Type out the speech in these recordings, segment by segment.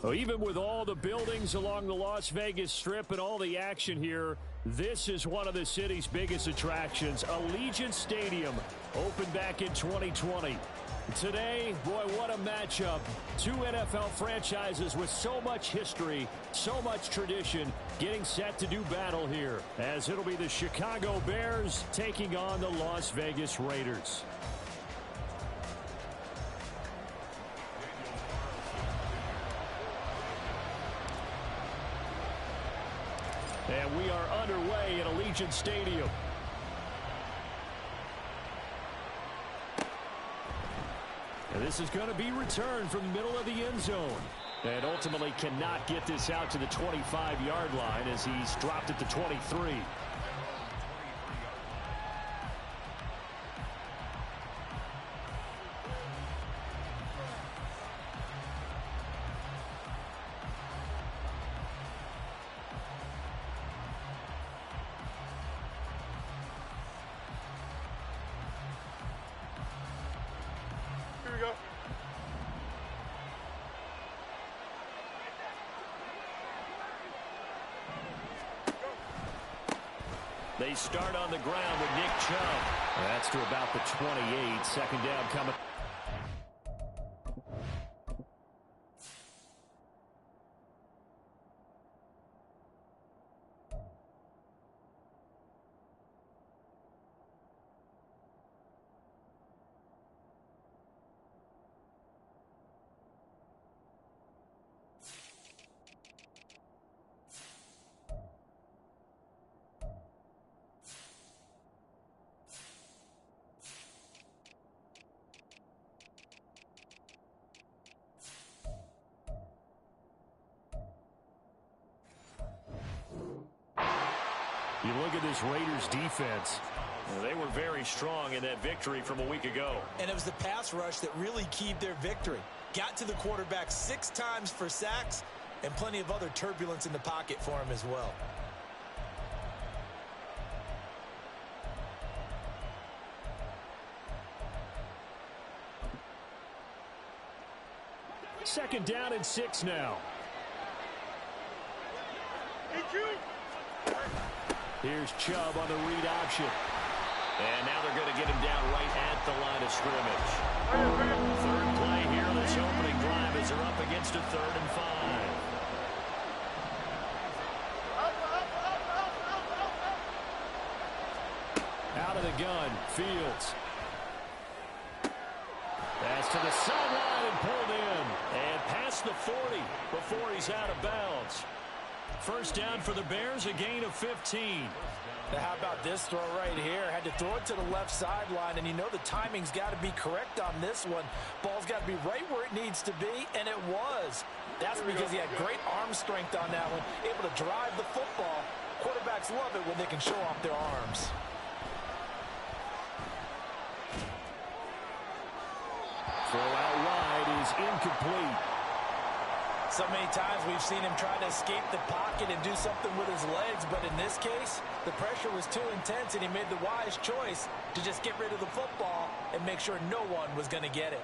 Well, even with all the buildings along the Las Vegas Strip and all the action here, this is one of the city's biggest attractions. Allegiant Stadium opened back in 2020. Today, boy, what a matchup. Two NFL franchises with so much history, so much tradition, getting set to do battle here, as it'll be the Chicago Bears taking on the Las Vegas Raiders. And we are underway at Allegiant Stadium. And this is going to be returned from the middle of the end zone. And ultimately cannot get this out to the 25-yard line as he's dropped at the 23. They start on the ground with Nick Chubb. That's to about the 28. Second down coming. You look at this Raiders defense. They were very strong in that victory from a week ago. And it was the pass rush that really keyed their victory. Got to the quarterback 6 times for sacks and plenty of other turbulence in the pocket for him as well. Second down and 6 now. Here's Chubb on the read option. And now they're going to get him down right at the line of scrimmage. Third play here on this opening drive as they're up against a 3rd and 5. Out of the gun, Fields. Pass to the sideline and pulled in. And past the 40 before he's out of bounds. First down for the Bears, a gain of 15. Now how about this throw right here? Had to throw it to the left sideline, and you know the timing's got to be correct on this one. Ball's got to be right where it needs to be, and it was. That's because he had great arm strength on that one, able to drive the football. Quarterbacks love it when they can show off their arms. Throw out wide is incomplete. So many times we've seen him try to escape the pocket and do something with his legs, but in this case, the pressure was too intense and he made the wise choice to just get rid of the football and make sure no one was going to get it.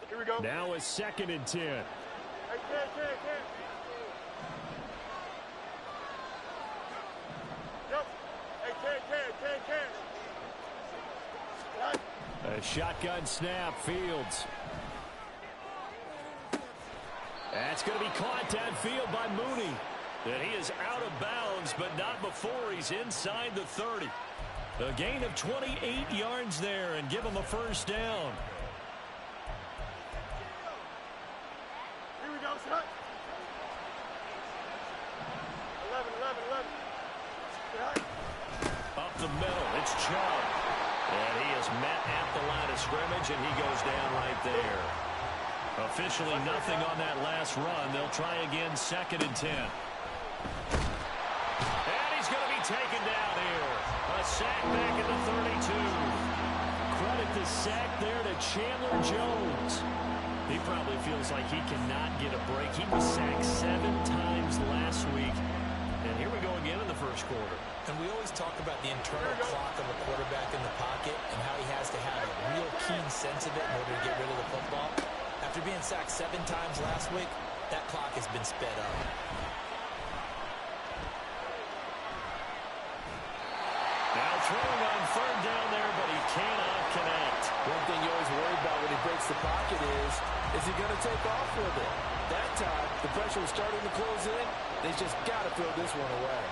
Here we go. Now a 2nd and 10. A shotgun snap, Fields. That's going to be caught downfield by Mooney. And he is out of bounds, but not before he's inside the 30. A gain of 28 yards there and give him a first down. Here we go, son. 11. Up the middle, it's Chubb. And he is met at the line of scrimmage, and he goes down right there. Officially nothing on that last run. They'll try again, 2nd and 10. And he's going to be taken down here. A sack back at the 32. Credit the sack there to Chandler Jones. He probably feels like he cannot get a break. He was sacked 7 times last week. And here we go again in the first quarter. And we always talk about the internal clock of a quarterback in the pocket and how he has to have a real keen sense of it in order to get rid of the football. After being sacked 7 times last week, that clock has been sped up. Now throwing on third down there, but he cannot connect. One thing you always worry about when he breaks the pocket is he going to take off with it? That time, the pressure was starting to close in. They just got to throw this one away.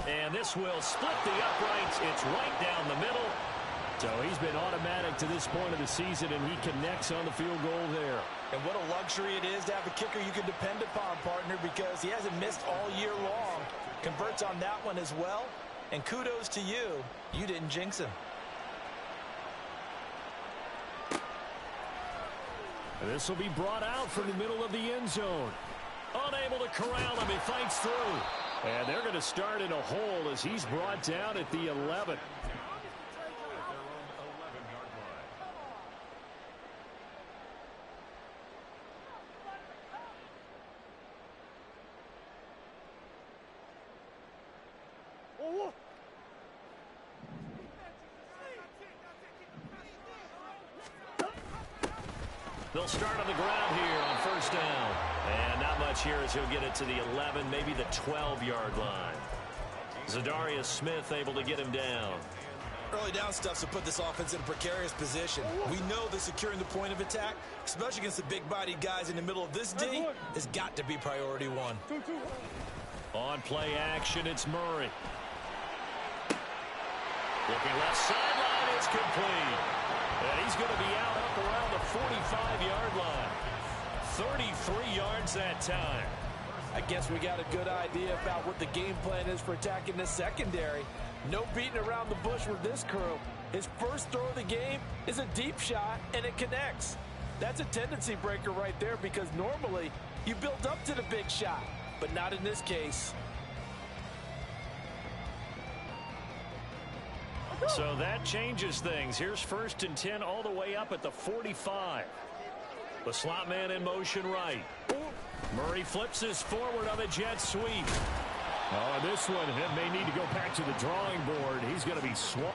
And this will split the uprights. It's right down the middle. So he's been automatic to this point of the season, and he connects on the field goal there. And what a luxury it is to have a kicker you can depend upon, partner, because he hasn't missed all year long. Converts on that one as well. And kudos to you. You didn't jinx him. And this will be brought out from the middle of the end zone. Unable to corral him. He fights through. And they're going to start in a hole as he's brought down at the 11. They'll start on the ground here on first down. And not much here as he'll get it to the 11, maybe the 12-yard line. Zadarius Smith able to get him down. Early down stuff to put this offense in a precarious position. We know that securing the point of attack, especially against the big-bodied guys in the middle of this D, has got to be priority one. On play action, it's Murray. Looking left sideline, it's complete. And he's going to be out up around the 45-yard line. 33 yards that time. I guess we got a good idea about what the game plan is for attacking this secondary. No beating around the bush with this crew. His first throw of the game is a deep shot, and it connects. That's a tendency breaker right there because normally you build up to the big shot, but not in this case. So that changes things. Here's 1st and 10 all the way up at the 45. The slot man in motion right. Murray flips his forward on a jet sweep. Oh, this one may need to go back to the drawing board. He's going to be swamped.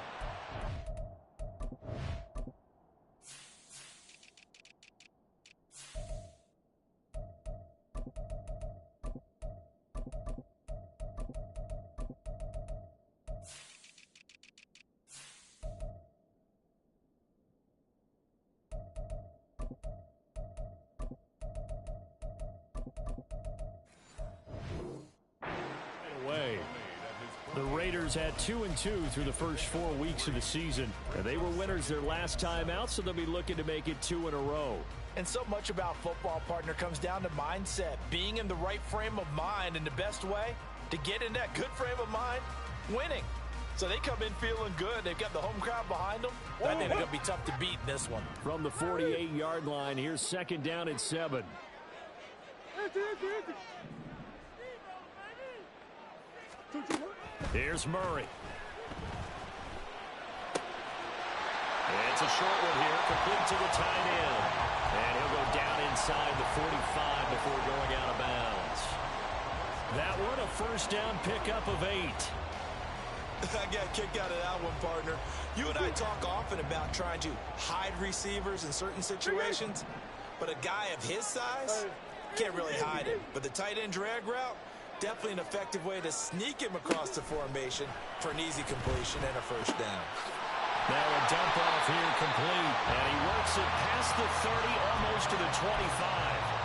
The Raiders had 2-2 through the first 4 weeks of the season. And they were winners their last time out, so they'll be looking to make it 2 in a row. And so much about football, partner, comes down to mindset. Being in the right frame of mind, and the best way to get in that good frame of mind, winning. So they come in feeling good. They've got the home crowd behind them. I think they're going to be tough to beat in this one. From the 48-yard line, here's 2nd down and 7. Here's Murray. It's a short one here, complete to the tight end. And he'll go down inside the 45 before going out of bounds. That one, a first down pickup of 8. I got a kick out of that one, partner. You and I talk often about trying to hide receivers in certain situations, but a guy of his size can't really hide him. But the tight end drag route, definitely an effective way to sneak him across the formation for an easy completion and a first down. Now a dump off here complete, and he works it past the 30, almost to the 25.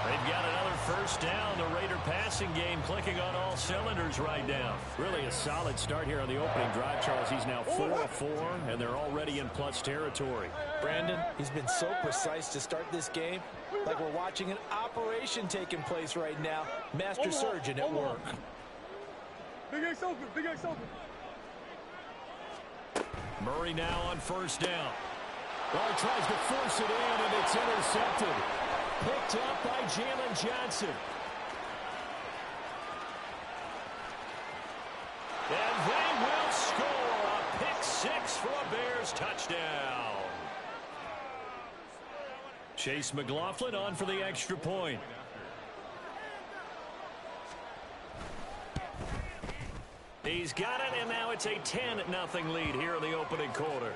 They've got another first down. The Raider passing game clicking on all cylinders right now. Really a solid start here on the opening drive, Charles. He's now 4 of 4, and they're already in plus territory. Brandon, he's been so precise to start this game, like we're watching an operation taking place right now. Master surgeon at work. Big X open, Big X open. Murray now on first down. Well, he tries to force it in, and it's intercepted. Picked up by Jalen Johnson. And they will score a pick 6 for a Bears touchdown. Chase McLaughlin on for the extra point. He's got it, and now it's a 10-0 lead here in the opening quarter.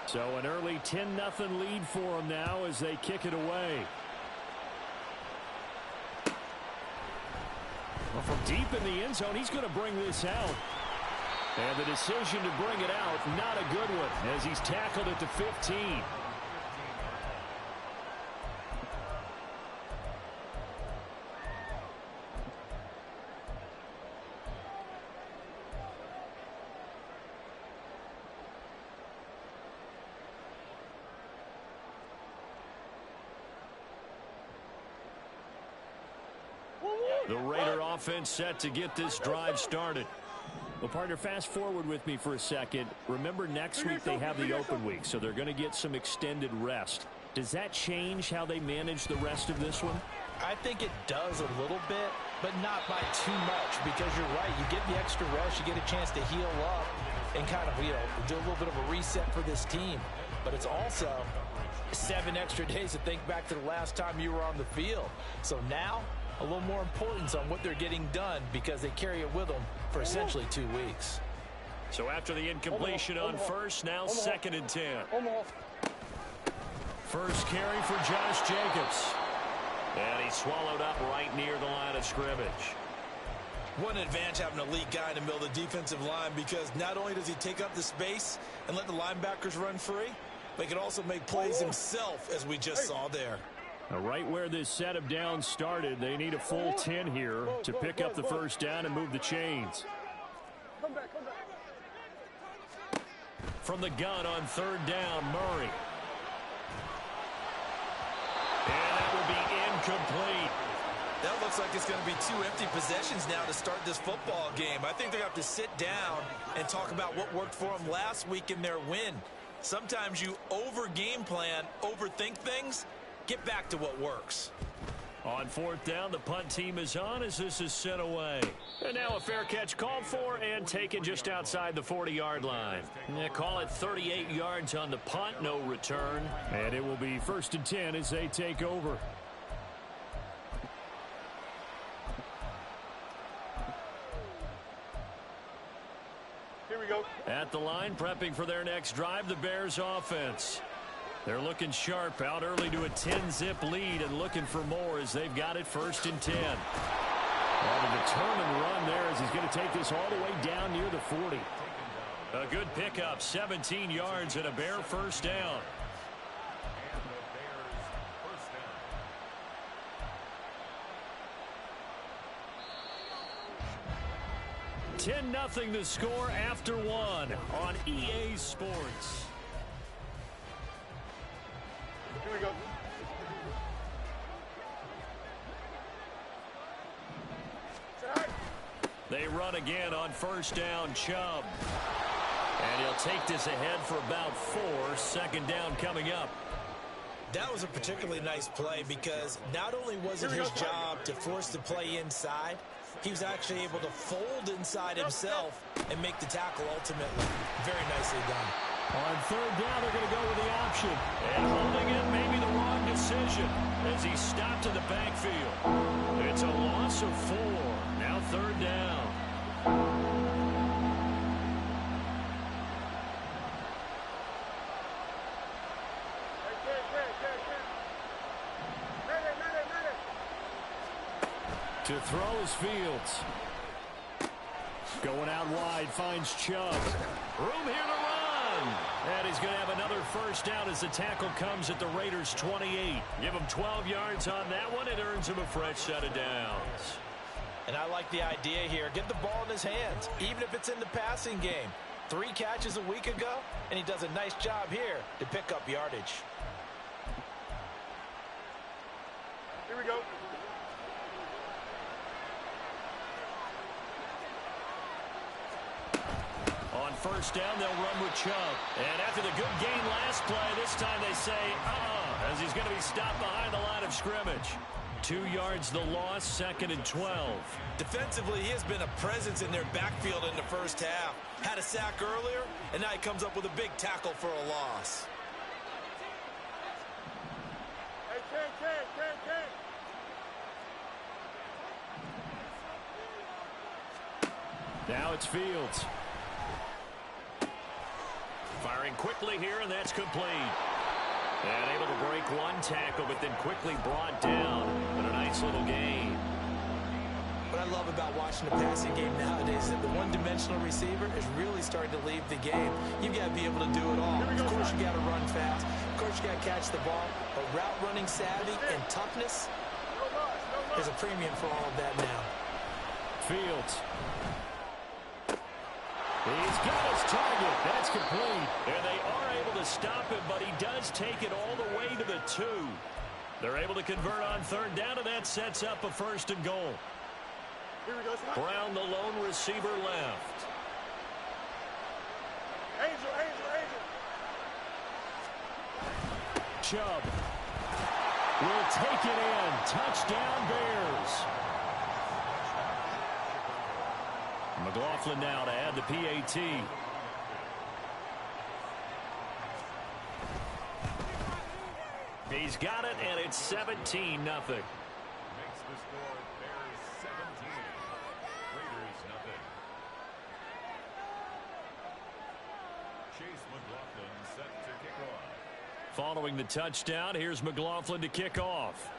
So an early 10-0 lead for them now as they kick it away. Well, from deep in the end zone, he's going to bring this out. And the decision to bring it out, not a good one, as he's tackled at the 15. The Raider offense set to get this drive started. Well, partner, fast forward with me for a second. Remember, next week they have the open week, so they're going to get some extended rest. Does that change how they manage the rest of this one? I think it does a little bit, but not by too much, because you're right. You get the extra rest, you get a chance to heal up and kind of, do a little bit of a reset for this team. But it's also 7 extra days to think back to the last time you were on the field. So now, a little more importance on what they're getting done because they carry it with them for essentially 2 weeks. So after the incompletion on first, now 2nd and 10. First carry for Josh Jacobs. And he's swallowed up right near the line of scrimmage. What an advantage having an elite guy in the middle of the defensive line, because not only does he take up the space and let the linebackers run free, but he can also make plays himself, as we just saw there. Now, right where this set of downs started, they need a full 10 here to pick up the first down and move the chains. Come back. From the gun on 3rd down, Murray. And that will be incomplete. That looks like it's going to be 2 empty possessions now to start this football game. I think they're going to have to sit down and talk about what worked for them last week in their win. Sometimes you over-game plan, overthink things. Get back to what works. On 4th down, the punt team is on as this is sent away. And now a fair catch called for and taken just outside the 40-yard line. They call it 38 yards on the punt, no return. And it will be 1st and 10 as they take over. Here we go. At the line, prepping for their next drive, the Bears offense. They're looking sharp, out early to a 10-zip lead and looking for more as they've got it 1st and 10. Well, a determined run there as he's going to take this all the way down near the 40. A good pickup, 17 yards and a Bear first down. $10-0 the score after 1 on EA Sports. Here we go. They run again on 1st down, Chubb. And he'll take this ahead for about 4. 2nd down coming up. That was a particularly nice play because not only was it his job to force the play inside, he was actually able to fold inside himself and make the tackle ultimately. Very nicely done. On 3rd down, they're going to go with the option. And holding it may be the wrong decision as he stopped in the backfield. It's a loss of 4. Now 3rd down. To throw is Fields. Going out wide, finds Chubb. Room here to run. And he's going to have another first down as the tackle comes at the Raiders' 28. Give him 12 yards on that one. It earns him a fresh set of downs. And I like the idea here. Get the ball in his hands, even if it's in the passing game. 3 catches a week ago, and he does a nice job here to pick up yardage. Here we go. On 1st down, they'll run with Chubb. And after the good gain last play, this time they say, as he's going to be stopped behind the line of scrimmage. 2 yards the loss, 2nd and 12. Defensively, he has been a presence in their backfield in the first half. Had a sack earlier, and now he comes up with a big tackle for a loss. Hey, Ken. Now it's Fields. Firing quickly here, and that's complete. And able to break one tackle, but then quickly brought down. But a nice little gain. What I love about watching the passing game nowadays is that the one-dimensional receiver is really starting to leave the game. You've got to be able to do it all. Of course, you got to run fast. Of course, you got to catch the ball. But route running savvy and toughness, there's a premium for all of that now. Fields. He's got his target. That's complete. And they are able to stop him, but he does take it all the way to the 2. They're able to convert on 3rd down, and that sets up a 1st and goal. Brown, the lone receiver, left. Angel. Chubb will take it in. Touchdown, Bears. McLaughlin now to add the PAT. He's got it, and it's 17-0. Makes the score Bears 17, Raiders nothing. Chase McLaughlin set to kick off. Following the touchdown, here's McLaughlin to kick off.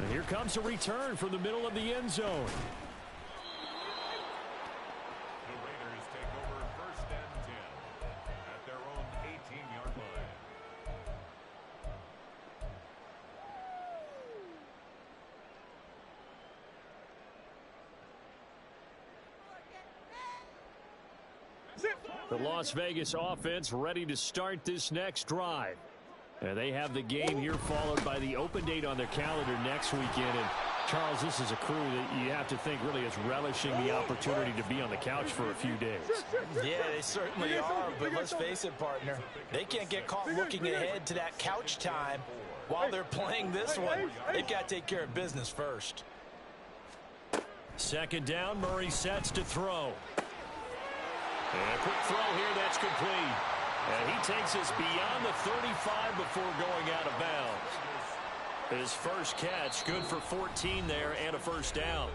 And here comes a return from the middle of the end zone. The Raiders take over 1st and 10 at their own 18-yard line. The Las Vegas offense ready to start this next drive. And they have the game here followed by the open date on their calendar next weekend. And Charles, this is a crew that you have to think really is relishing the opportunity to be on the couch for a few days. Yeah, they certainly are, but let's face it, partner. They can't get caught looking ahead to that couch time while they're playing this one. They've got to take care of business first. 2nd down, Murray sets to throw. And a quick throw here, that's complete. And he takes us beyond the 35 before going out of bounds. His first catch, good for 14 there and a 1st down.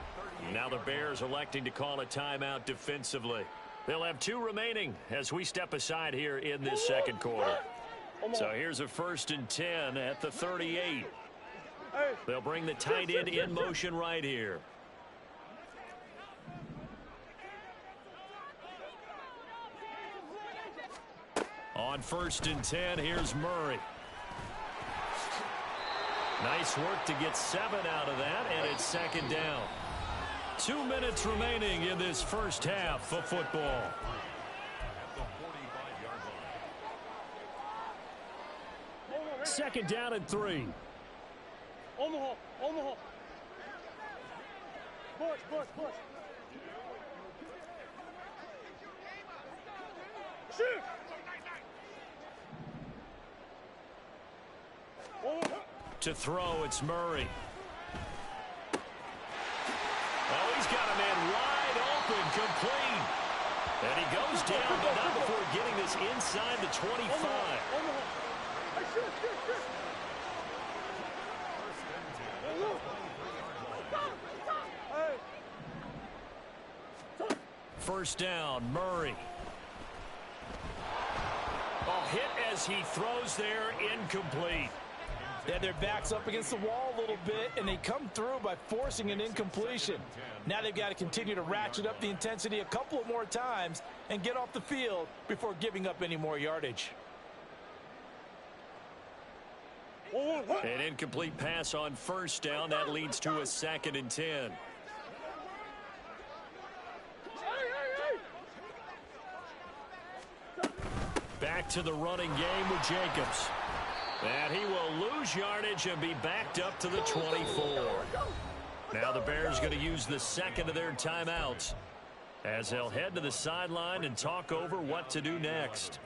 Now the Bears electing to call a timeout defensively. They'll have 2 remaining as we step aside here in this 2nd quarter. So here's a 1st and 10 at the 38. They'll bring the tight end in motion right here. On 1st and 10, here's Murray. Nice work to get 7 out of that, and it's 2nd down. 2 minutes remaining in this first half of football. At the 45-yard line. 2nd down and 3. Omaha. Push. Shoot. To throw, it's Murray. Oh, he's got a man wide open, complete. And he goes down, but not before getting this inside the 25. First down, Murray. A hit as he throws there, incomplete. Yeah, their back's up against the wall a little bit, and they come through by forcing an incompletion. Now they've got to continue to ratchet up the intensity a couple of more times and get off the field before giving up any more yardage. An incomplete pass on 1st down. That leads to a 2nd and 10. Back to the running game with Jacobs. And he will lose yardage and be backed up to the 24. Now the Bears going to use the 2nd of their timeouts as they'll head to the sideline and talk over what to do next.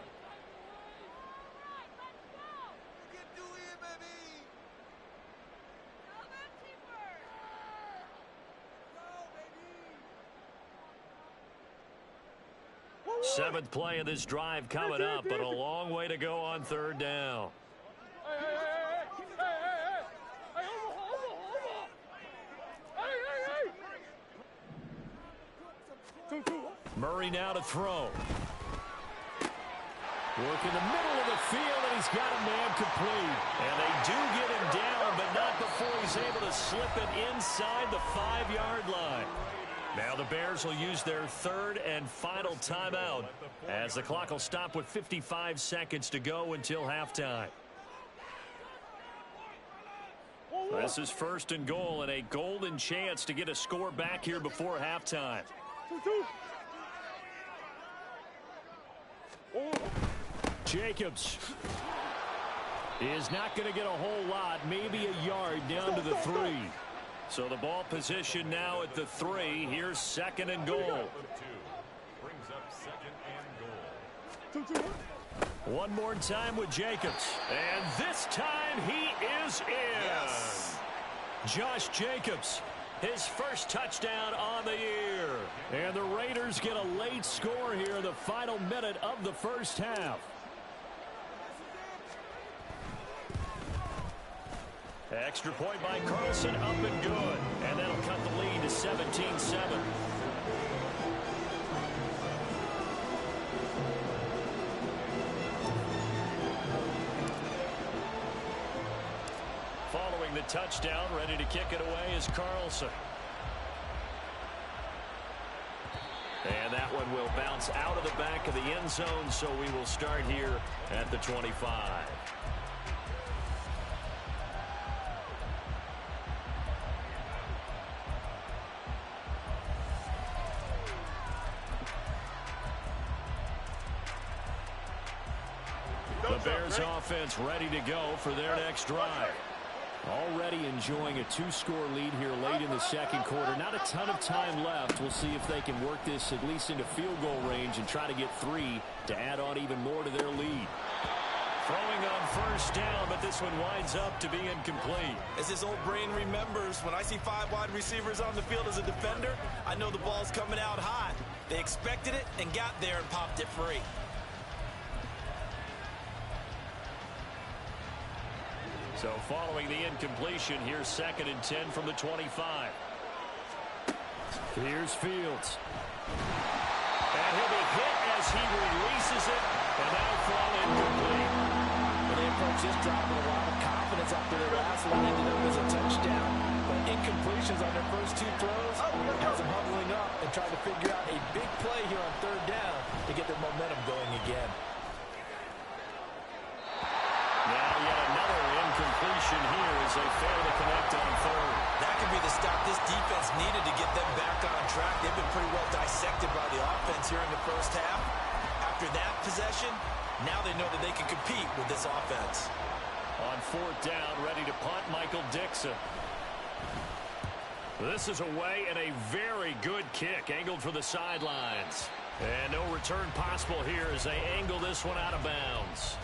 Seventh play of this drive coming up, but a long way to go on third down. Murray now to throw. Work in the middle of the field, and he's got a man complete. And they do get him down, but not before he's able to slip it inside the 5-yard line. Now the Bears will use their third and final timeout as the clock will stop with 55 seconds to go until halftime. This is 1st and goal, and a golden chance to get a score back here before halftime. Jacobs is not going to get a whole lot, maybe a yard down to the 3. So the ball position now at the 3. Here's 2nd and goal. Brings up 2nd and goal. One more time with Jacobs. And this time he is in. Yes. Josh Jacobs, his first touchdown on the year. And the Raiders get a late score here in the final minute of the first half. Extra point by Carlson, up and good. And that'll cut the lead to 17-7. Following the touchdown, ready to kick it away is Carlson. And that one will bounce out of the back of the end zone, so we will start here at the 25. The Bears offense ready to go for their next drive. Already enjoying a 2-score lead here late in the second quarter. Not a ton of time left. We'll see if they can work this at least into field goal range and try to get 3 to add on even more to their lead. Throwing on first down, but this one winds up to be incomplete. As his old brain remembers, when I see 5 wide receivers on the field as a defender, I know the ball's coming out hot. They expected it and got there and popped it free. So following the incompletion, here's 2nd and 10 from the 25. Here's Fields. And he'll be hit as he releases it, and that'll fall incomplete. Well, they approach this drive with a lot of confidence after their last one ended up as a touchdown. But incompletions on their first 2 throws has them huddling up and trying to figure out a big play here on third down to get their momentum going again. Now yet another incompletion here as they fail to connect on third. That could be the stop this defense needed to get them back on track. They've been pretty well dissected by the offense here in the first half. After that possession, now they know that they can compete with this offense. On 4th down, ready to punt, Michael Dixon. This is away and a very good kick, angled for the sidelines. And no return possible here as they angle this one out of bounds.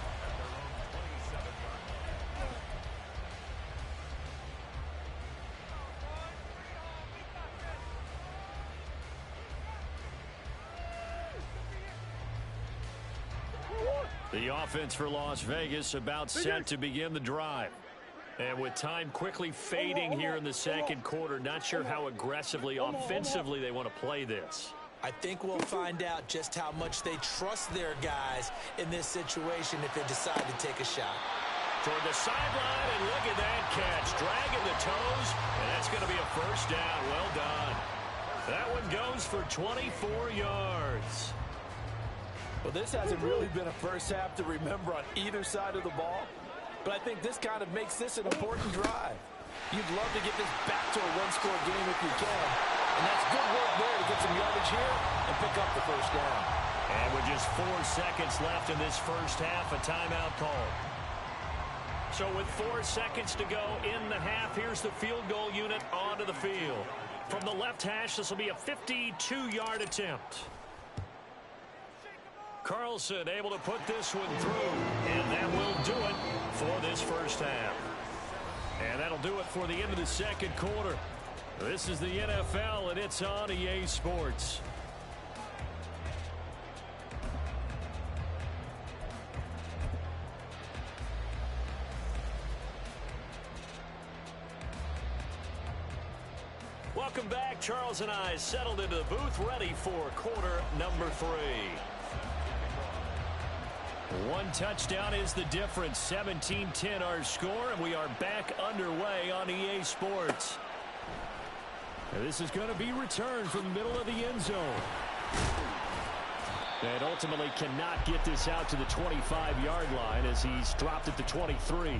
The offense for Las Vegas about set to begin the drive. And with time quickly fading here in the second quarter, not sure how aggressively, offensively they want to play this. I think we'll find out just how much they trust their guys in this situation if they decide to take a shot. Toward the sideline, and look at that catch. Dragging the toes, and that's going to be a first down. Well done. That one goes for 24 yards. Well, this hasn't really been a first half to remember on either side of the ball, but I think this kind of makes this an important drive. You'd love to get this back to a one-score game if you can, and that's good work there to get some yardage here and pick up the first down. And with just 4 seconds left in this first half, a timeout call. So with 4 seconds to go in the half, here's the field goal unit onto the field. From the left hash, this will be a 52-yard attempt. Carlson able to put this one through, and that will do it for this first half. And that'll do it for the end of the second quarter. This is the NFL, and it's on EA Sports. welcome back. Charles and I settled into the booth, ready for quarter number 3. One touchdown is the difference. 17-10 our score, and we are back underway on EA Sports. Now this is going to be returned from the middle of the end zone. And ultimately cannot get this out to the 25-yard line as he's dropped at the 23.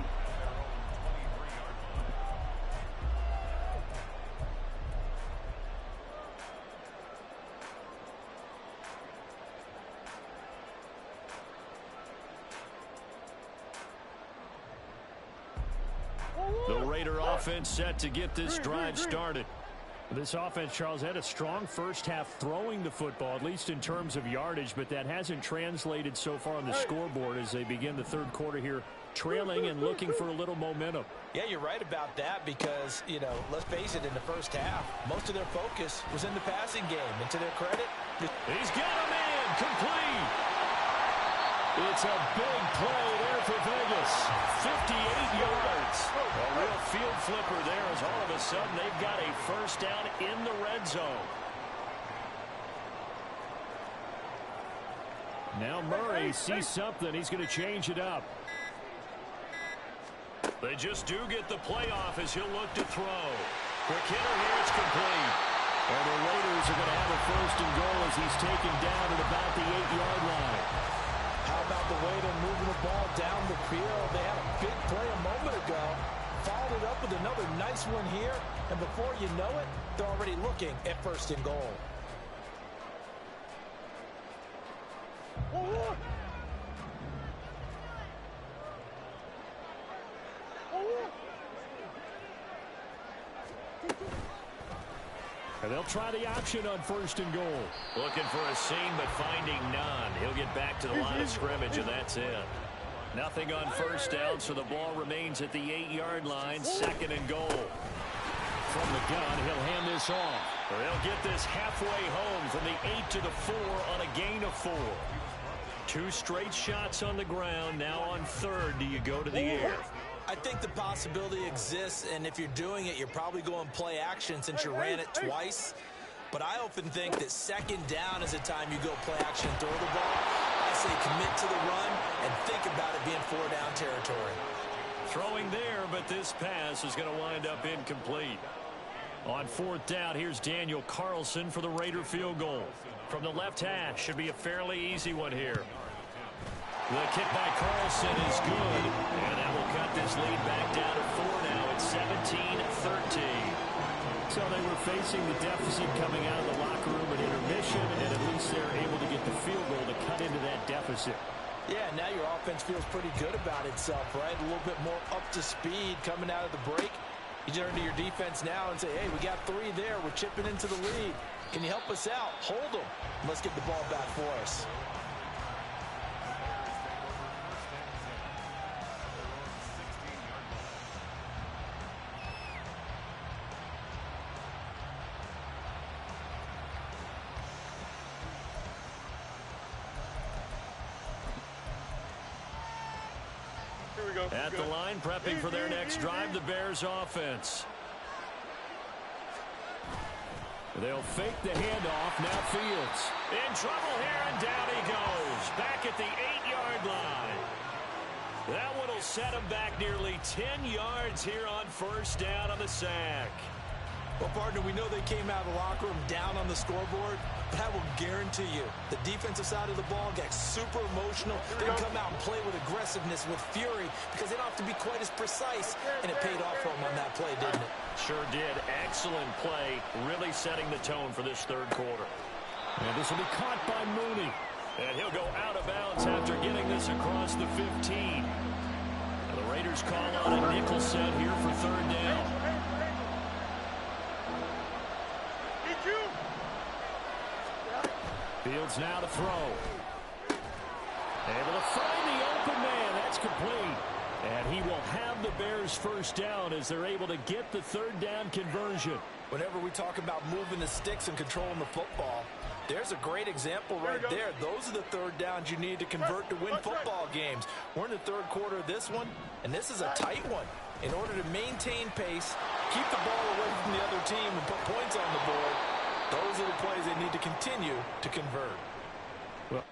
The Raider offense set to get this drive started. This offense, Charles, had a strong first half throwing the football, at least in terms of yardage, but that hasn't translated so far on the scoreboard as they begin the third quarter here, trailing and looking for a little momentum. Yeah, you're right about that because, let's face it, in the first half, most of their focus was in the passing game. And to their credit, he's got him in, complete. It's a big play there for Vegas. 58 yards. A real field flipper there as all of a sudden they've got a first down in the red zone. Now Murray sees something. He's going to change it up. They just do get the playoff as he'll look to throw. Quick hitter here. It's complete. And the Raiders are going to have a 1st and goal as he's taken down at about the 8-yard line. How about the way they're moving the ball down the field? They had a big play a moment ago. Followed it up with another nice one here. And before you know it, they're already looking at 1st and goal. And they'll try the option on 1st and goal. Looking for a seam, but finding none. He'll get back to the line of scrimmage, and that's it. Nothing on 1st down, so the ball remains at the 8-yard line. 2nd and goal. From the gun, he'll hand this off. They'll get this halfway home from the 8 to the 4 on a gain of 4. 2 straight shots on the ground. Now on 3rd, do you go to the air? I think the possibility exists, and if you're doing it, you're probably going play action since you ran it twice. But I often think that 2nd down is the time you go play action and throw the ball. I say commit to the run and think about it being 4-down territory. Throwing there, but this pass is going to wind up incomplete. On 4th down, here's Daniel Carlson for the Raider field goal. From the left hash, should be a fairly easy one here. The kick by Carlson is good, and that will cut this lead back down to 4 now. It's 17-13. So they were facing the deficit coming out of the locker room at intermission, and at least they're able to get the field goal to cut into that deficit. Yeah, now your offense feels pretty good about itself, right? A little bit more up to speed coming out of the break. You turn to your defense now and say, hey, we got 3 there. We're chipping into the lead. Can you help us out? Hold them. Let's get the ball back for us. At the line, prepping for their next drive, the Bears offense. They'll fake the handoff. Now Fields in trouble here, and down he goes. Back at the 8-yard line. That one will set him back nearly 10 yards here on 1st down on the sack. Well, partner, we know they came out of the locker room down on the scoreboard, but I will guarantee you the defensive side of the ball got super emotional. They come out and play with aggressiveness, with fury, because they don't have to be quite as precise, and it paid off for them on that play, didn't it? Sure did. Excellent play, really setting the tone for this 3rd quarter. And this will be caught by Mooney. And he'll go out of bounds after getting this across the 15. And the Raiders call on a nickel set here for 3rd down. Fields now to throw. Able to find the open man. That's complete. And he will have the Bears 1st down as they're able to get the 3rd down conversion. Whenever we talk about moving the sticks and controlling the football, there's a great example right there. Those are the 3rd downs you need to convert to win football games. We're in the 3rd quarter of this one, and this is a tight one. In order to maintain pace, keep the ball away from the other team, and put points on the board, those are the plays they need to continue to convert. Well,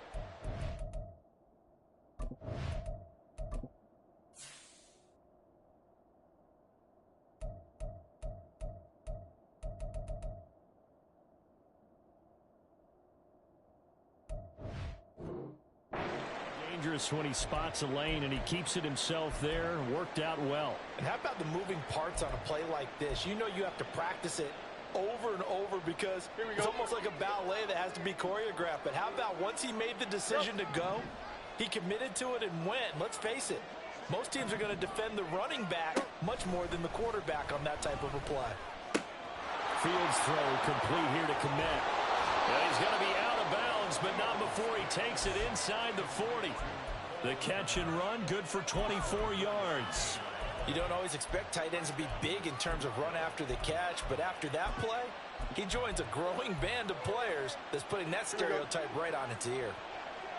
dangerous when he spots a lane and he keeps it himself there. Worked out well. And how about the moving parts on a play like this? You know you have to practice it over and over because it's almost like a ballet that has to be choreographed. But how about once he made the decision to go, he committed to it and went. Let's face it, most teams are going to defend the running back much more than the quarterback on that type of a play. Fields throw complete here to commit. And he's going to be out of bounds, but not before he takes it inside the 40. The catch and run, good for 24 yards. You don't always expect tight ends to be big in terms of run after the catch, but after that play, he joins a growing band of players that's putting that stereotype right on its ear.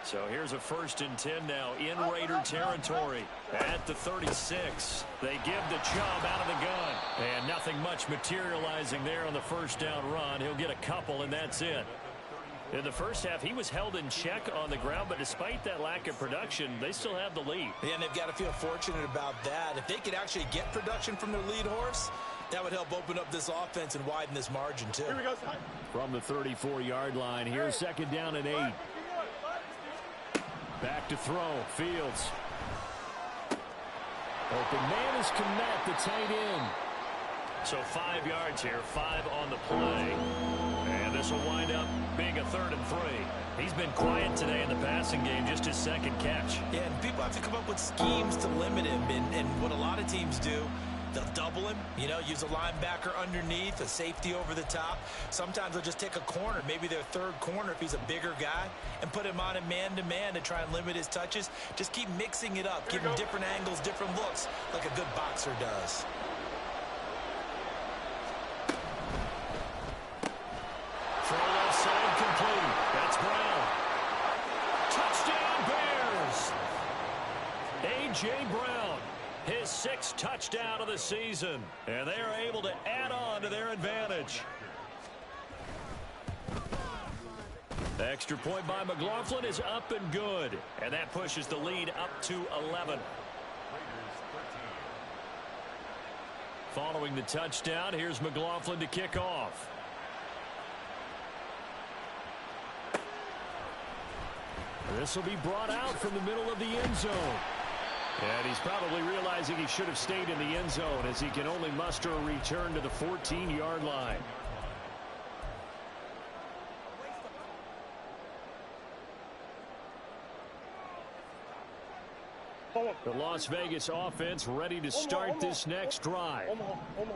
So here's a 1st and 10 now in Raider territory at the 36. They give the Chubb out of the gun. And nothing much materializing there on the first down run. He'll get a couple, and that's it. In the first half, he was held in check on the ground, but despite that lack of production, they still have the lead. Yeah, and they've got to feel fortunate about that. If they could actually get production from their lead horse, that would help open up this offense and widen this margin, too. Here we go. From the 34-yard line, here's 2nd down and 8. Back to throw. Fields. Open man is Kmet, the tight end. So 5 yards here, 5 on the play. And this will wind up being a 3rd and 3. He's been quiet today in the passing game, just his 2nd catch. Yeah, and people have to come up with schemes to limit him. And what a lot of teams do, they'll double him, you know, use a linebacker underneath, a safety over the top. Sometimes they'll just take a corner, maybe their 3rd corner if he's a bigger guy, and put him on a man-to-man to try and limit his touches. Just keep mixing it up, give him different angles, different looks, like a good boxer does. Throw left side complete. That's Brown. Touchdown Bears! A.J. Brown. His 6th touchdown of the season. And they are able to add on to their advantage. The extra point by McLaughlin is up and good. And that pushes the lead up to 11. Following the touchdown, here's McLaughlin to kick off. This will be brought out from the middle of the end zone. And he's probably realizing he should have stayed in the end zone as he can only muster a return to the 14-yard line. The Las Vegas offense ready to start this next drive.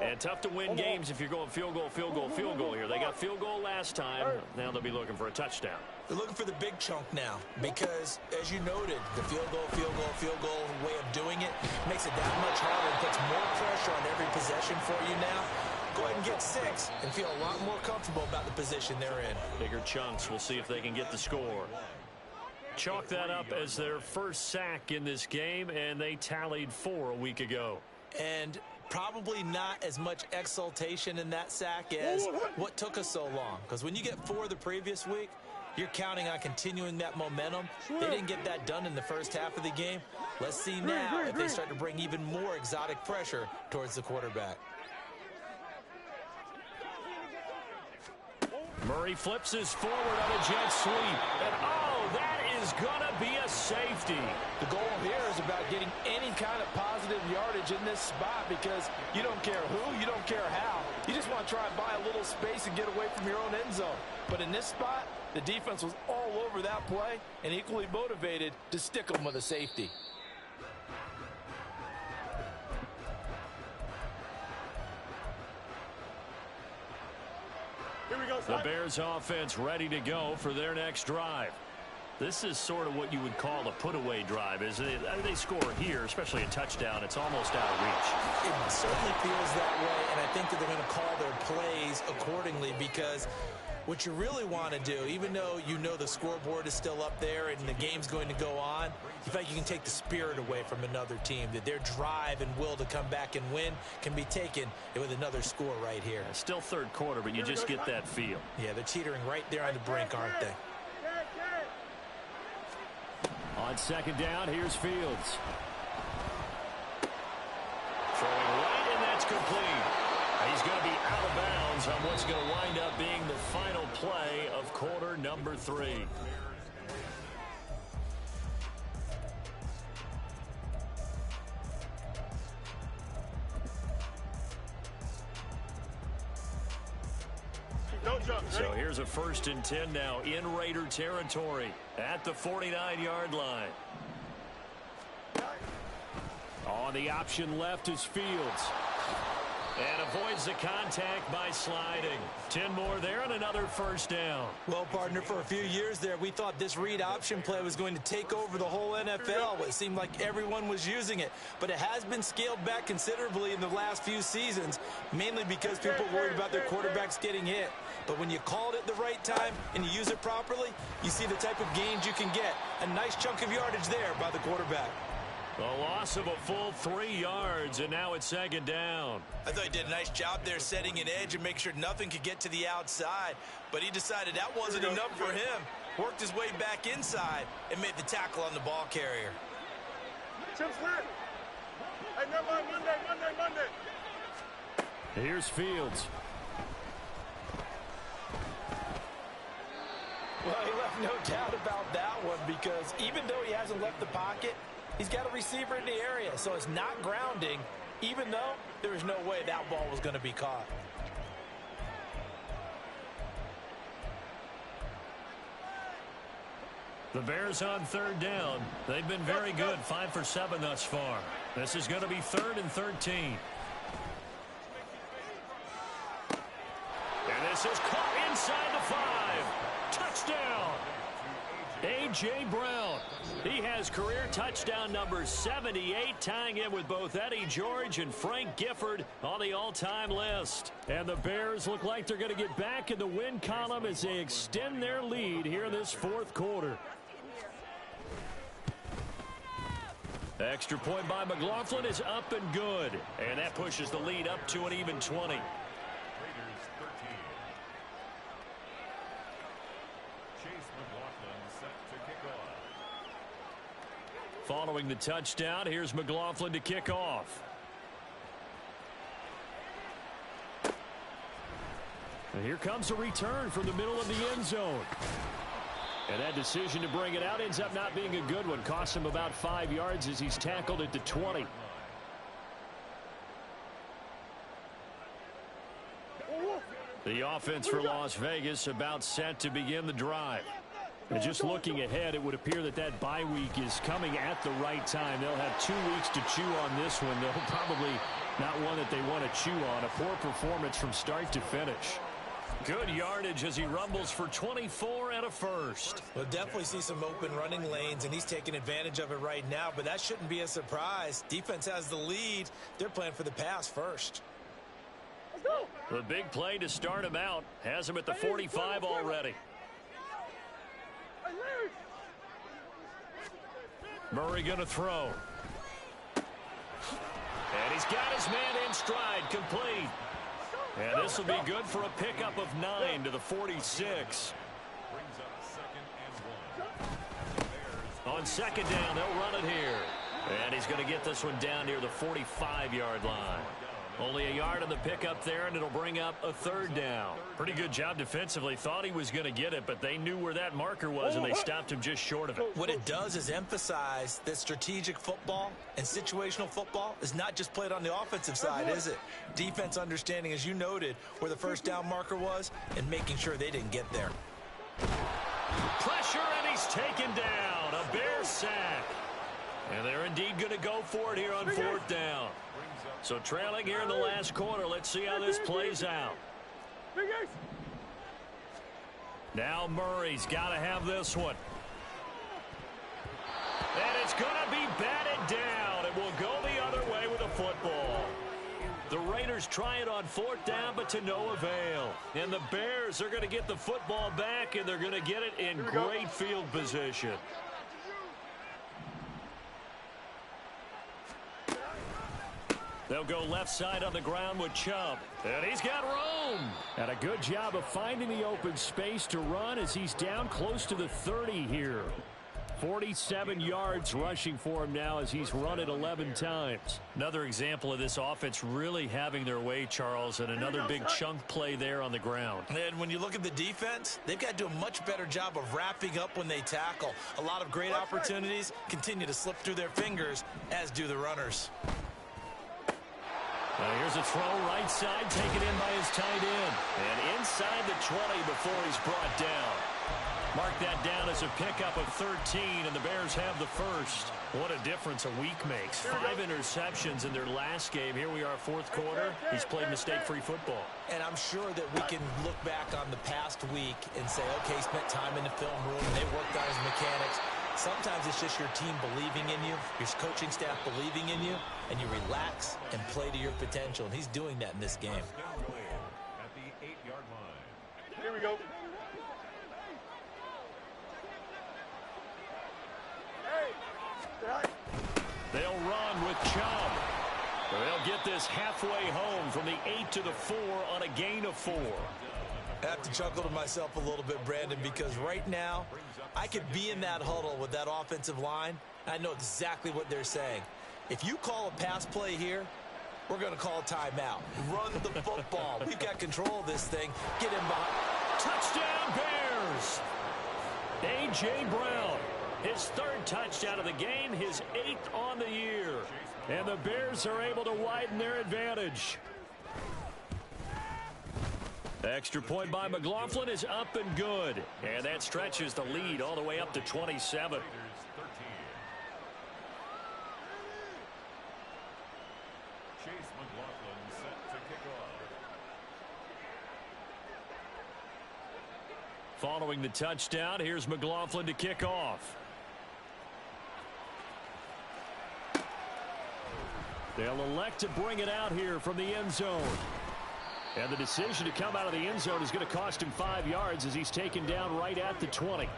And tough to win games if you're going field goal, field goal, field goal here. They got field goal last time. Now they'll be looking for a touchdown. They're looking for the big chunk now because, as you noted, the field goal way of doing it makes it that much harder and puts more pressure on every possession for you now. Go ahead and get 6 and feel a lot more comfortable about the position they're in. Bigger chunks. We'll see if they can get the score. Chalk that up as their first sack in this game, and they tallied 4 a week ago. And probably not as much exultation in that sack as what took us so long. Because when you get 4 the previous week, you're counting on continuing that momentum. They didn't get that done in the first half of the game. Let's see now if they start to bring even more exotic pressure towards the quarterback. Murray flips his forward on a jet sweep. And oh, that is going to be a safety. The goal here is about getting any kind of positive yardage in this spot because you don't care who, you don't care how. You just want to try and buy a little space and get away from your own end zone. But in this spot, the defense was all over that play and equally motivated to stick them with a safety. Here we go. The Bears offense ready to go for their next drive. This is sort of what you would call a put-away drive, isn't it? I mean, they score here, especially a touchdown. It's almost out of reach. It certainly feels that way, and I think that they're going to call their plays accordingly, because what you really want to do, even though you know the scoreboard is still up there and the game's going to go on, you feel like you can take the spirit away from another team, that their drive and will to come back and win can be taken with another score right here. Still third quarter, but you just get that feel. Yeah, they're teetering right there on the brink, aren't they? On second down, here's Fields. Throwing right, and that's complete. He's going to be out of bounds on what's going to wind up being the final play of quarter number 3. So here's a 1st and 10 now in Raider territory at the 49-yard line. On the option left is Fields. And avoids the contact by sliding. 10 more there and another 1st down. Well, partner, for a few years there, we thought this read option play was going to take over the whole NFL. It seemed like everyone was using it. But it has been scaled back considerably in the last few seasons, mainly because people worried about their quarterbacks getting hit. But when you called it the right time and you use it properly, you see the type of gains you can get. A nice chunk of yardage there by the quarterback. A loss of a full 3 yards, and now it's 2nd down. I thought he did a nice job there setting an edge and make sure nothing could get to the outside. But he decided that wasn't enough for him. Worked his way back inside and made the tackle on the ball carrier. Chip's lit. Hey, never mind, Monday. Here's Fields. Well, he left no doubt about that one, because even though he hasn't left the pocket, he's got a receiver in the area, so it's not grounding, even though there is no way that ball was going to be caught. The Bears on 3rd down. They've been very good, 5 for 7 thus far. This is going to be 3rd and 13. And this is caught inside the 5. Touchdown! A.J. Brown. He has career touchdown number 78, tying him with both Eddie George and Frank Gifford on the all-time list. And the Bears look like they're going to get back in the win column as they extend their lead here in this 4th quarter. Extra point by McLaughlin is up and good. And that pushes the lead up to an even 20. Following the touchdown, here's McLaughlin to kick off. And here comes a return from the middle of the end zone. And that decision to bring it out ends up not being a good one. Costs him about 5 yards as he's tackled at the 20. The offense for Las Vegas about set to begin the drive. And just looking ahead, it would appear that that bye week is coming at the right time. They'll have 2 weeks to chew on this one. They'll probably not one that they want to chew on. A poor performance from start to finish. Good yardage as he rumbles for 24 and a 1st. We'll definitely see some open running lanes, and he's taking advantage of it right now, but that shouldn't be a surprise. Defense has the lead. They're playing for the pass first. The big play to start him out has him at the 45 already. Murray going to throw. And he's got his man in stride, complete. And this will be good for a pickup of 9 to the 46. On 2nd down, they'll run it here. And he's going to get this one down near the 45-yard line. Only a yard on the pickup there, and it'll bring up a 3rd down. Pretty good job defensively. Thought he was going to get it, but they knew where that marker was, and they stopped him just short of it. What it does is emphasize that strategic football and situational football is not just played on the offensive side, is it? Defense understanding, as you noted, where the 1st down marker was and making sure they didn't get there. Pressure, and he's taken down. A Bear sack. And they're indeed going to go for it here on 4th down. So trailing here in the last quarter. Let's see how this plays out. Now Murray's got to have this one. it's going to be batted down. It will go the other way with a football. The Raiders try it on 4th down, but to no avail. And the Bears are going to get the football back, and they're going to get it in great field position. They'll go left side on the ground with Chubb. And he's got room. And a good job of finding the open space to run as he's down close to the 30 here. 47 yards rushing for him now as he's run it 11 times. Another example of this offense really having their way, Charles, and another big chunk play there on the ground. And when you look at the defense, they've got to do a much better job of wrapping up when they tackle. A lot of great opportunities continue to slip through their fingers, as do the runners. Here's a throw right side, taken in by his tight end. And inside the 20 before he's brought down. Mark that down as a pickup of 13, and the Bears have the first. What a difference a week makes. 5 interceptions in their last game. Here we are, fourth quarter. He's played mistake-free football. And I'm sure that we can look back on the past week and say, okay, he spent time in the film room, and they worked on his mechanics. Sometimes it's just your team believing in you, your coaching staff believing in you, and you relax and play to your potential. And he's doing that in this game. At the 8-yard line. Here we go. They'll run with Chubb. They'll get this halfway home from the 8 to the 4 on a gain of 4. I have to chuckle to myself a little bit, Brandon, because right now I could be in that huddle with that offensive line. I know exactly what they're saying. If you call a pass play here, we're going to call a timeout. Run the football. We've got control of this thing. Get him behind. Touchdown, Bears! A.J. Brown, his 3rd touchdown of the game, his 8th on the year. And the Bears are able to widen their advantage. The extra point by McLaughlin is up and good. And that stretches the lead all the way up to 27. Following the touchdown, here's McLaughlin to kick off. They'll elect to bring it out here from the end zone. And the decision to come out of the end zone is going to cost him 5 yards as he's taken down right at the 20.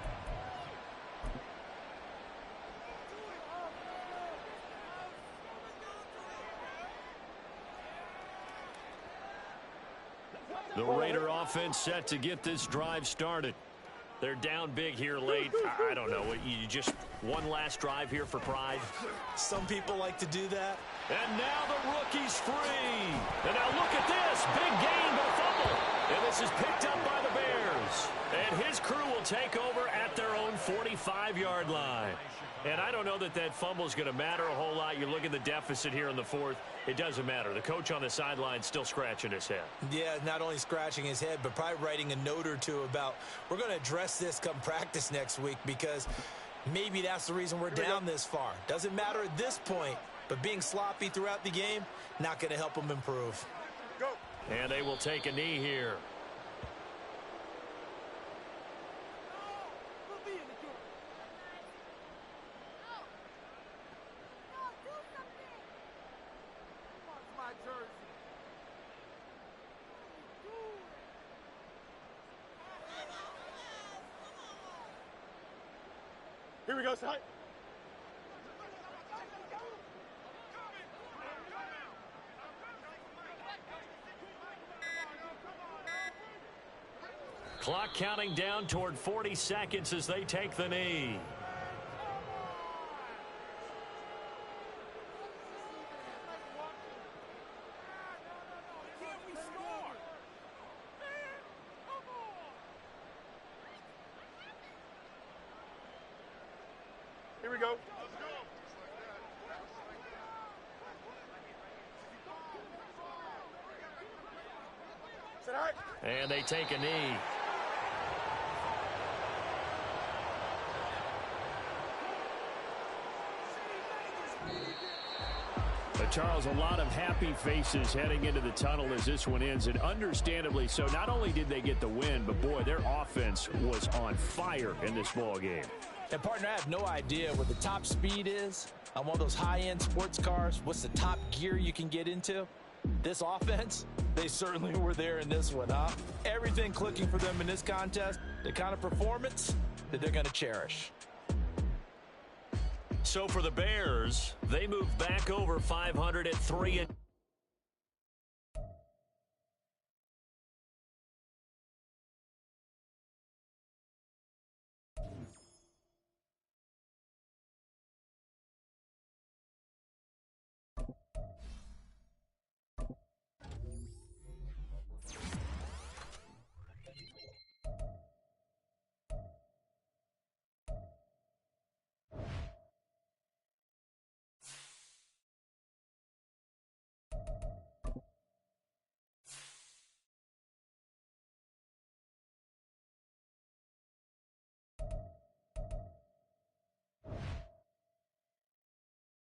The Raider offense set to get this drive started. They're down big here late. I don't know. You just one last drive here for pride. Some people like to do that. And now the rookie's free. And now look at this. Big gain, but a fumble. And this is picked up by the Bears. And his crew will take over at their own 45-yard line. And I don't know that that fumble is going to matter a whole lot. You look at the deficit here in the 4th. It doesn't matter. The coach on the sideline still scratching his head. Yeah, not only scratching his head, but probably writing a note or two about, we're going to address this come practice next week, because maybe that's the reason we're down this far. Doesn't matter at this point, but being sloppy throughout the game, not going to help them improve. Go. And they will take a knee here. Here we go, side. Clock counting down toward 40 seconds as they take the knee. Here we go. And they take a knee. But Charles, a lot of happy faces heading into the tunnel as this one ends, and understandably so. Not only did they get the win, but boy, their offense was on fire in this ball game. And, partner, I have no idea what the top speed is on one of those high-end sports cars. What's the top gear you can get into? This offense, they certainly were there in this one, huh? Everything clicking for them in this contest, the kind of performance that they're going to cherish. So for the Bears, they move back over 500 at 3.